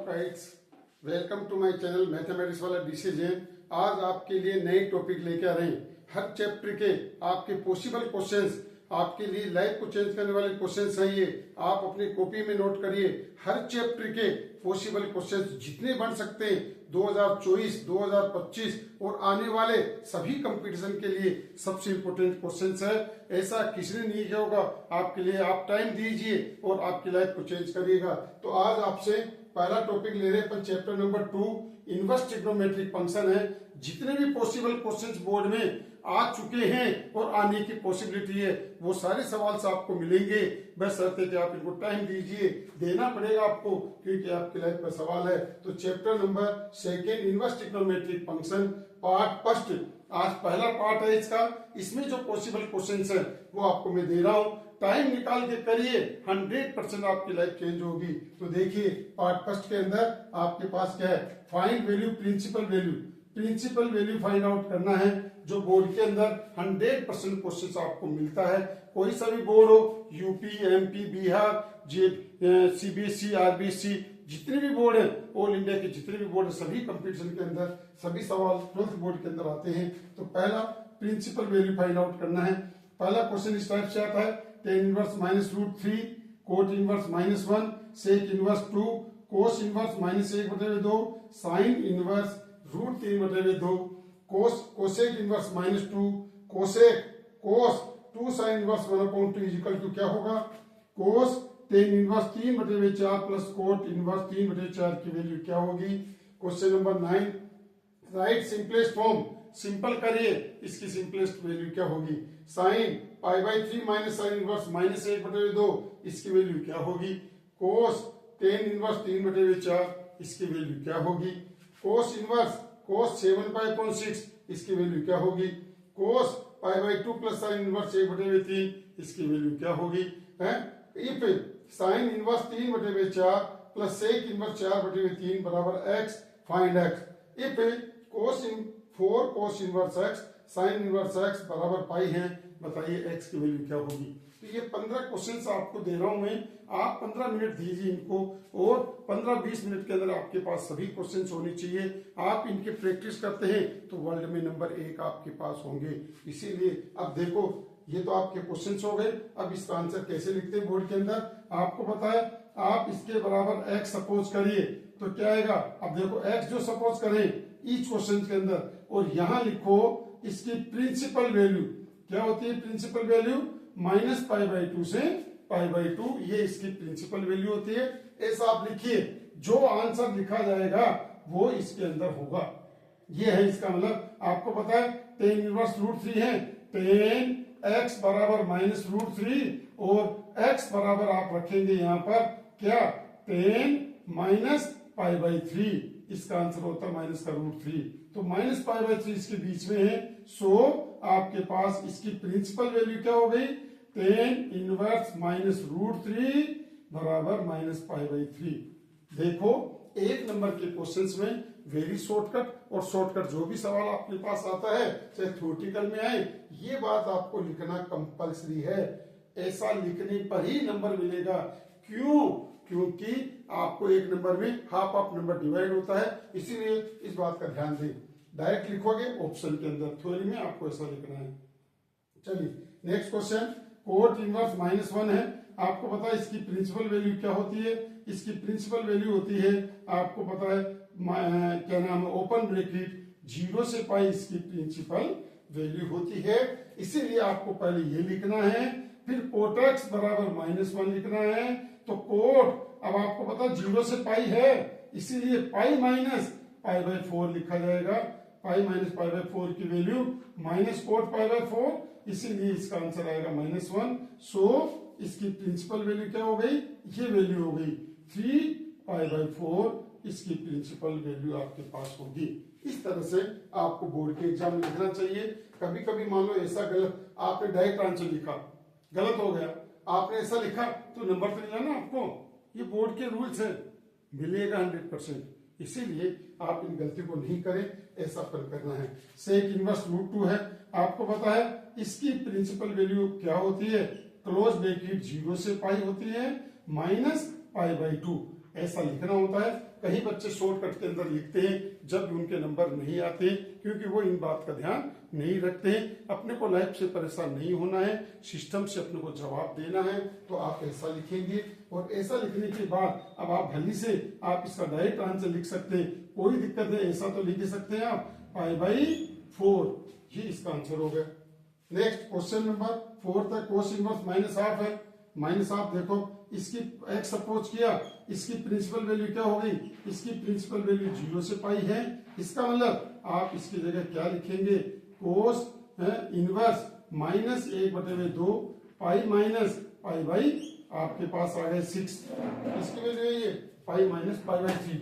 Guides, welcome to my channel mathematics वाला DC Jain. आज आपके लिए नए टॉपिक लेके आ रहे हैं। हर चैप्टर के आपके पॉसिबल क्वेश्चंस, आपके लिए लाइफ को चेंज करने वाले क्वेश्चंस हैं। ये आप अपनी कॉपी में नोट करिए। हर चैप्टर के पॉसिबल क्वेश्चंस जितने बन सकते हैं 2024, 2025 और आने वाले सभी कंपटीशन के लिए सबसे इंपोर्टेंट क्वेश्चंस है। ऐसा किसी ने नहीं किया होगा आपके लिए। आप टाइम दीजिए और आपकी लाइफ को चेंज करिएगा। तो आज आपसे पहला टॉपिक ले रहे हैं अपन, chapter number 2 inverse trigonometric function है। जितने भी पॉसिबल क्वेश्चंस बोर्ड में आ चुके हैं और आने की पॉसिबिलिटी है, वो सारे सवाल से आपको मिलेंगे। बस शर्त है कि आप इनको टाइम दीजिए, देना पड़ेगा आपको, क्योंकि आपकी लाइफ का सवाल है। तो chapter number 2 inverse trigonometric function part first, आज पहला पार्ट है इसका। इसमें जो पॉसिबल क्वेश्चंस है वो आपको मैं दे रहा हूं। टाइम निकाल के करिए, 100% आपकी लाइफ चेंज होगी। तो देखिए, पार्ट फर्स्ट के अंदर आपके पास क्या है, find value principal value. Principal value find out करना है, जो बोर्ड के अंदर 100% क्वेश्चन आपको मिलता है। कोई सा भी बोर्ड हो, UP, MP, Bihar, CBSE, RBSE, जितने भी बोर्ड है, ऑल इंडिया के जितने भी बोर्ड है, सभी कंपटीशन के अंदर सभी सवाल 12th बोर्ड के अंदर आते हैं। तो पहला प्रिंसिपल वैल्यू फाइंड आउट करना है। पहला क्वेश्चन इस टाइप से आता है, tan inverse -√3, cot inverse -1, sec inverse 2, cos inverse -1/2, sine inverse √3/2, cosec inverse -2, cos 2 sine inverse 1/2 is equal to क्या होगा, cos tan inverse 3/4 plus cot inverse 3/4 की वैल्यू क्या होगी। Question number 9, write simplest form. Simple करिए, इसकी simplest value क्या होगी। Sign π/3 minus sign inverse -1/2, इसकी वैल्यू क्या होगी। कोस tan इनवर्स 3/4, इसकी वैल्यू क्या होगी। कोस इनवर्स कोस 7π/6, इसकी वैल्यू क्या होगी। कोस π/2 प्लस साइन इनवर्स 1/3, इसकी वैल्यू क्या होगी। If sine inverse 3/4 plus sec inverse 4/3 बराबर x, find x। If cos 4 cos inverse x sine inverse x बराबर पाई है, बताइए x की वैल्यू क्या होगी। तो ये 15 क्वेश्चंस आपको दे रहा हूं मैं। आप 15 मिनट दीजिए इनको, और 15-20 मिनट के अंदर आपके पास सभी क्वेश्चंस होने चाहिए। आप इनके प्रैक्टिस करते हैं तो वर्ल्ड में नंबर 1 आपके पास होंगे। इसीलिए अब देखो, ये तो आपके क्वेश्चंस हो गए। अब इसका आंसर कैसे लिखते हैं बोर्ड के अंदर, आपको पता है। आप इसके बराबर x सपोज करिए तो क्या आएगा। अब देखो, x जो सपोज करें ईच क्वेश्चन के अंदर, और यहां लिखो इसकी प्रिंसिपल वैल्यू क्या होती है। प्रिंसिपल वैल्यू -π/2 से π/2, ये इसकी प्रिंसिपल वैल्यू होती है। ऐसा आप लिखिए, जो आंसर लिखा जाएगा वो इसके अंदर होगा। ये है इसका मतलब। आपको पता है tan इनवर्स √3 है, tan x बराबर -√3 और x बराबर आप रखेंगे यहां पर क्या, tan -π/3, इसका आंसर होता है माइनस का √3। तो -π/3 इसके बीच में है। सो आपके पास इसकी प्रिंसिपल वैल्यू क्या हो गई, tan इनवर्स -√3 बराबर -π/3। देखो, 1 नंबर के क्वेश्चंस में वेरी शॉर्टकट, और शॉर्टकट जो भी सवाल आपके पास आता है, चाहे थ्योरेटिकल में आए, ये बात आपको लिखना कंपलसरी है। ऐसा लिखने पर ही नंबर मिलेगा। क्यों? क्योंकि आपको 1 नंबर में हाफ ऑफ नंबर डिवाइड होता है, इसीलिए इस बात का ध्यान दें। डायरेक्ट लिखोगे ऑप्शन के अंदर, थ्योरी में आपको ऐसा लिखना है। चलिए नेक्स्ट क्वेश्चन, कोट इनवर्स -1 है। आपको पता है इसकी प्रिंसिपल वैल्यू क्या होती है। इसकी प्रिंसिपल वैल्यू होती है, आपको पता है क्या नाम है, ओपन ब्रैकेट 0 से π, इसकी प्रिंसिपल वैल्यू होती है। इसीलिए आपको पहले ये लिखना है, फिर कोट x बराबर -1 लिखना है। तो कोट, अब आपको पता 0 से π है, इसीलिए π माइनस π/4 लिखा जाएगा। π माइनस π/4 की वैल्यू माइनस कोट π/4, इसीलिए इसका आंसर आएगा -1। सो इसकी प्रिंसिपल वैल्यू क्या हो गई, ये वैल्यू हो गई 3π/4, इसकी प्रिंसिपल वैल्यू आपके पास होगी। इस तरह से आपको बोर्ड के एग्जाम में लिखना चाहिए। कभी कभी मान लो ऐसा गलत, आपने डायरेक्ट आंसर लिखा, गलत हो गया, आपने ऐसा लिखा तो नंबर तो नहीं ना आपको। ये बोर्ड के रूल्स है, मिलेगा 100%। इसीलिए आप इन गलती को नहीं करें, ऐसा पर करना है। सेक इनवर्स √2 है, आपको पता है इसकी प्रिंसिपल वैल्यू क्या होती है, क्लोज ब्रैकेट 0 से π होती है -π/2, ऐसा लिखना होता है। कहीं बच्चे शॉर्टकट के अंदर लिखते हैं जब भी उनके नंबर नहीं आते, क्योंकि वो इन बात का ध्यान नहीं रखते हैं। अपने को लाइफ से परेशान नहीं होना है, सिस्टम से अपने को जवाब देना है, तो आप ऐसा लिखेंगे। और ऐसा लिखने के बाद अब आप भली से आप इसका डायरेक्ट आंसर लिख सकते हैं, कोई दिक्कत नहीं, ऐसा तो लिख सकते हैं आप π/4, ये इसका आंसर हो गया। नेक्स्ट क्वेश्चन नंबर 4 तक कोस इनवर्स माइनस हाफ है। माइनस हाफ देखो, इसकी एक्स सपोज किया, इसकी प्रिंसिपल वैल्यू क्या हो गई, इसकी प्रिंसिपल वैल्यू 0 से पाई है। इसका मतलब आप इसकी जगह क्या लिखेंगे, कोस इनवर्स -1/2 पाई माइनस π/, आपके पास आ गए 6। इसकी वैल्यू है ये पाई माइनस π/3,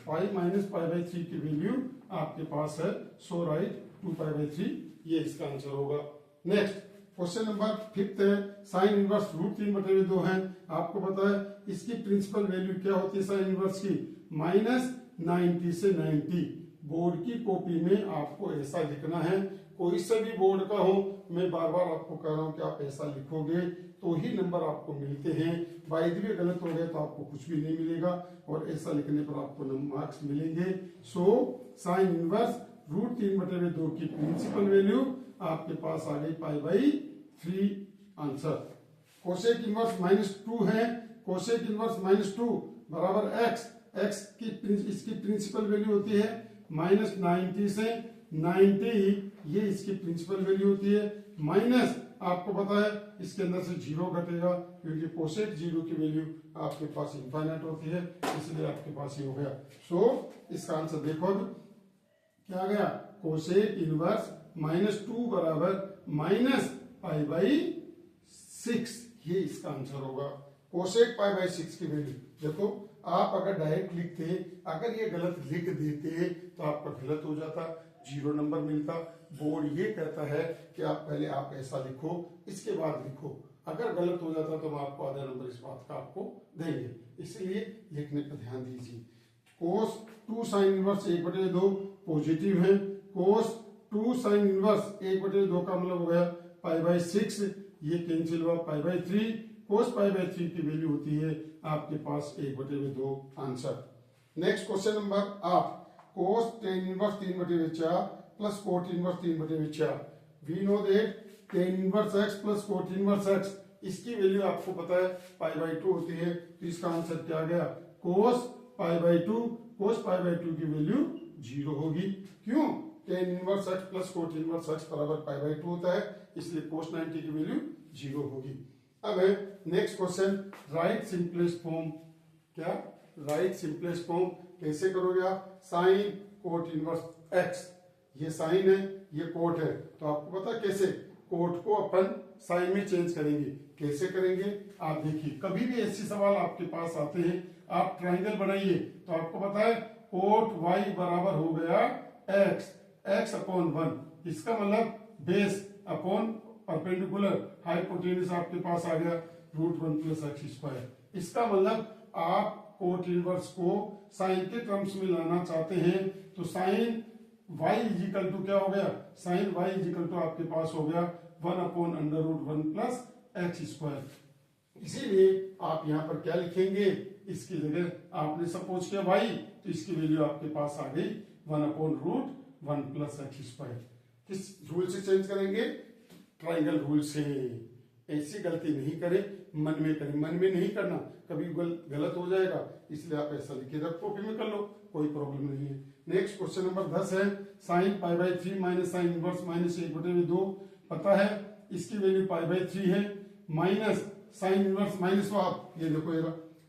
पाई माइनस π/3 की वैल्यू आपके पास है, सो राइट 2π/3, ये इसका आंसर होगा। नेक्स्ट क्वेश्चन नंबर 5 है, साइन इनवर्स √3/2 है। आपको पता है इसकी प्रिंसिपल वैल्यू क्या होती है साइन इनवर्स की, -90 से 90। बोर्ड की कॉपी में आपको ऐसा लिखना है, कोई सा भी बोर्ड का हो, मैं बार बार आपको कह रहा हूं कि आप ऐसा लिखोगे तो ही नंबर आपको मिलते हैं। बाय द वे गलत हो गया तो आपको कुछ भी नहीं मिलेगा, और ऐसा लिखने पर आपको मार्क्स मिलेंगे। सो साइन इनवर्स √3/2 की प्रिंसिपल वैल्यू आपके पास आ गई π/3 आंसर। कोसेक इनवर्स -2 है, कोसेक इनवर्स -2 बराबर x, x की इसकी प्रिंसिपल वैल्यू होती है -90 से 90, ये इसकी प्रिंसिपल वैल्यू होती है। माइनस आपको पता है इसके अंदर से 0 घटेगा, क्योंकि कोसेक 0 की वैल्यू आपके पास इनफाइनाइट होती है, इसलिए आपके पास ये हो गया। सो इसका आंसर देखो क्या गया, कोसेक इनवर्स -2 बराबर -π/6, ये इसका आंसर होगा। कोसेक π/6 की वैल्यू देखो, आप अगर डायरेक्ट लिखते, अगर ये गलत लिख देते तो आपका गलत हो जाता, 0 नंबर मिलता। बोर्ड ये कहता है कि आप पहले आप ऐसा लिखो, इसके बाद लिखो। अगर गलत हो जाता तो हम आपको आधा नंबर इस बात का आपको देंगे, इसलिए लिखने पर ध्यान दीजिए। कोस 2 साइन इनवर्स 1/2 पॉजिटिव है, कोस 2 साइन इनवर्स 1/2 का मतलब हो गया π/6, ये कैंसिल हुआ π/3, कोस π/3 की वैल्यू होती है आपके पास 1/2 answer. Next question number 8, cos tan inverse 3/4 plus cot inverse 3/4। We know that tan inverse x plus cot inverse x, इसकी वैल्यू आपको पता है π/2 होती है, तो इसका आंसर क्या गया, कोस π/2, कोस π/2 की वैल्यू 0 होगी। क्यों, tan inverse x plus cot inverse x बराबर π/2 होता है, इसलिए कोस 90 की वैल्यू 0 होगी। अब है next question, right simplest form. क्या राइट सिंपलेस्ट फॉर्म कैसे करोगे आप, साइन कोट इनवर्स x, ये साइन है ये कोट है, तो आपको पता कैसे, कोट को अपन साइन में चेंज करेंगे। कैसे करेंगे आप देखिए, कभी भी ऐसे सवाल आपके पास आते हैं, आप ट्राइंगल बनाइए तो आपको पता है कोट y बराबर हो गया x/1, इसका मतलब बेस अपॉन परपेंडिकुलर, हाइपोटेन्यूज आपके पास आ गया √1 + x²। इसका मतलब आप कोट इनवर्स को साइन के टर्म्स में लाना चाहते हैं, तो साइन y इजिकल टू क्या हो गया, साइन y इजिकल टू आपके पास हो गया 1/√1 + x²। इसीलिए आप यहाँ पर क्या लिखेंगे, इसकी जगह आपने सपोज किया y, तो इसकी वैल्यू आपके पास आ गई 1/√1 + x²। किस रूल से चेंज करेंगे, ट्राइंगल रूल से। ऐसी गलती नहीं करें, मन में करें, मन में नहीं करना, कभी गलत हो जाएगा, इसलिए आप ऐसा लिखे रखो, कॉपी में कर लो, कोई प्रॉब्लम नहीं है। नेक्स्ट क्वेश्चन नंबर 10 है, साइन π/3 माइनस साइन इनवर्स -1/2, पता है इसकी वैल्यू π/3 है, minus sine inverse minus half, ये देखो ये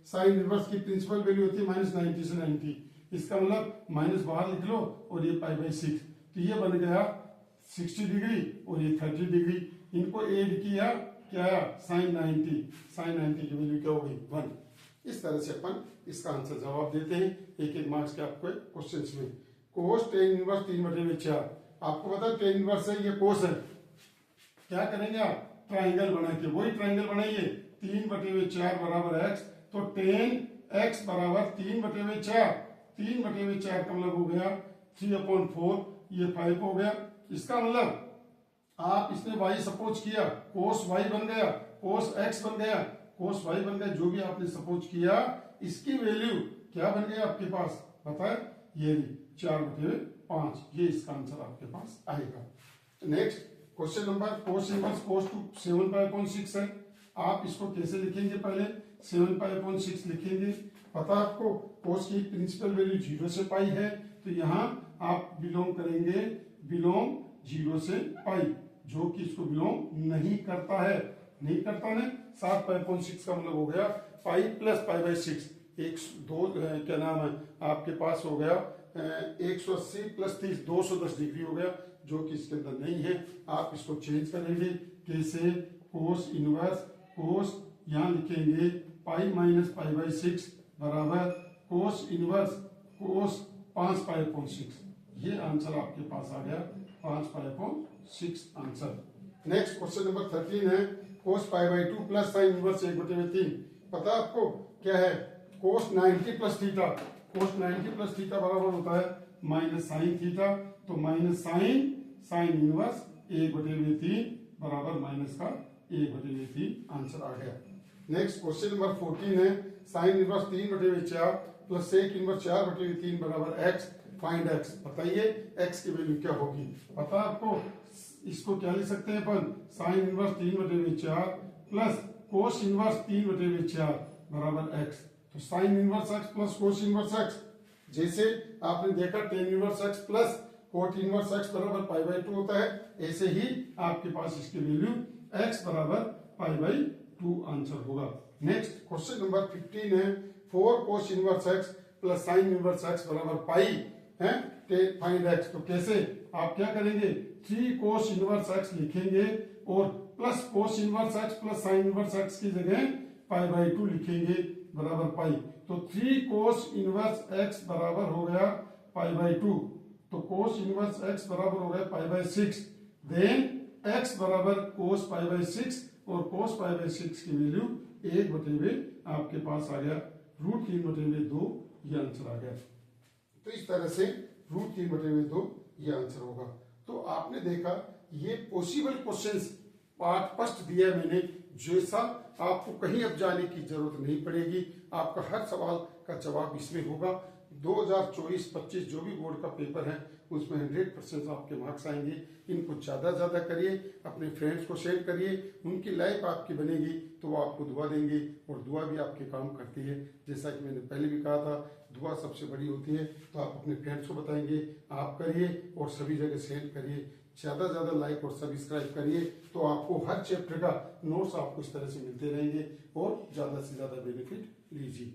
साइन इनवर्स की प्रिंसिपल वैल्यू होती है -90 से 90, इसका मतलब माइनस बाहर लिख लो और ये π/6, तो ये बन गया 60 डिग्री और ये 30 डिग्री, इनको ऐड किया क्या आया साइन 90, साइन 90 की वैल्यू क्या हो गई 1। इस तरह से अपन इसका आंसर जवाब देते हैं एक एक मार्क्स के आपको क्वेश्चंस में। कोस tan इनवर्स 3/4, आपको पता है tan इनवर्स है ये कोस है, क्या करेंगे आप ट्राइंगल बना के, वही ट्राइंगल बनाइए 3/4 बराबर x, तो tan x बराबर 3/4, 3/4 का मतलब हो गया 3/4, ये 5 हो गया। इसका मतलब आप इसने y सपोज किया, कोस y बन गया, कोस x बन गया, कोस y बन गया, जो भी आपने सपोज किया, इसकी वैल्यू क्या बन गया आपके पास, बताए, ये 4/5, ये इसका आंसर आपके पास आएगा। Next question number cos inverse cos to 7π/6 है। आप इसको कैसे लिखेंगे, पहले 7π/6 लिखेंगे। पता आपको cos की प्रिंसिपल वैल्यू 0 से पाई है, तो यहाँ आप बिलोंग करेंगे, बिलोंग 0 से पाई, जो कि इसको बिलोंग नहीं करता है, नहीं करता ना। 7π/6 का मतलब हो गया पाई प्लस π/6, क्या नाम है आपके पास हो गया 180 + 30, 210 डिग्री हो गया, जो कि इसके अंदर नहीं है। आप इसको चेंज करेंगे, कैसे, cos इनवर्स cos यहाँ लिखेंगे पाई माइनस π/6 बराबर cos इनवर्स cos 5π/6, ये आंसर आपके पास आ गया 5π/6 आंसर। नेक्स्ट क्वेश्चन नंबर 13 है cos π/2 प्लस साइन इनवर्स 1/3। पता आपको क्या है, cos 90 + थीटा, cos 90 + थीटा बराबर होता है माइनस साइन थीटा, तो माइनस साइन इनवर्स 1/3 बराबर माइनस का 1/3 आंसर आ गया। नेक्स्ट क्वेश्चन नंबर 14 है sine inverse 3/4 plus sec inverse 4/3 बराबर x, फाइंड x। बताइए x की वैल्यू क्या होगी। पता आपको, इसको क्या लिख सकते हैं अपन, sine inverse 3/4 plus cos inverse 3/4 बराबर x। तो sine inverse x plus cos inverse x, जैसे आपने देखा tan inverse x plus cot inverse x बराबर π/2 होता है, ऐसे ही आपके पास इसकी वैल्यू x बराबर π/2 आंसर होगा। नेक्स्ट क्वेश्चन नंबर 15 है 4 cos inverse x plus sign inverse x बराबर पाई है, फाइंड x। तो कैसे, आप क्या करेंगे, 3 कोस इनवर्स x लिखेंगे और plus cos inverse x plus sign inverse x की जगह π/2 लिखेंगे बराबर पाई। तो 3 कोस इनवर्स x बराबर हो गया π/2, तो कोस इनवर्स x बराबर हो गया π/6, देन x बराबर कोस π/6 और कोस π/6 की वैल्यू 1/2 आपके पास आ गया, √3/2 ये आंसर आ गया। तो इस तरह से √3/2 ये आंसर होगा। तो आपने देखा ये पॉसिबल क्वेश्चंस पार्ट फर्स्ट दिया मैंने, जैसा आपको कहीं अब जाने की जरूरत नहीं पड़ेगी, आपका हर सवाल का जवाब इसमें होगा। 2024-25 जो भी बोर्ड का पेपर है उसमें 100% आपके मार्क्स आएंगे। इनको ज्यादा करिए, अपने फ्रेंड्स को शेयर करिए, उनकी लाइफ आपकी बनेगी तो वो आपको दुआ देंगे, और दुआ भी आपके काम करती है। जैसा कि मैंने पहले भी कहा था, दुआ सबसे बड़ी होती है। तो आप अपने फ्रेंड्स को बताएंगे, आप करिए और सभी जगह शेयर करिए, ज्यादा लाइक और सब्सक्राइब करिए, तो आपको हर चैप्टर का नोट्स आपको इस तरह से मिलते रहेंगे और ज्यादा से ज्यादा बेनिफिट लीजिए।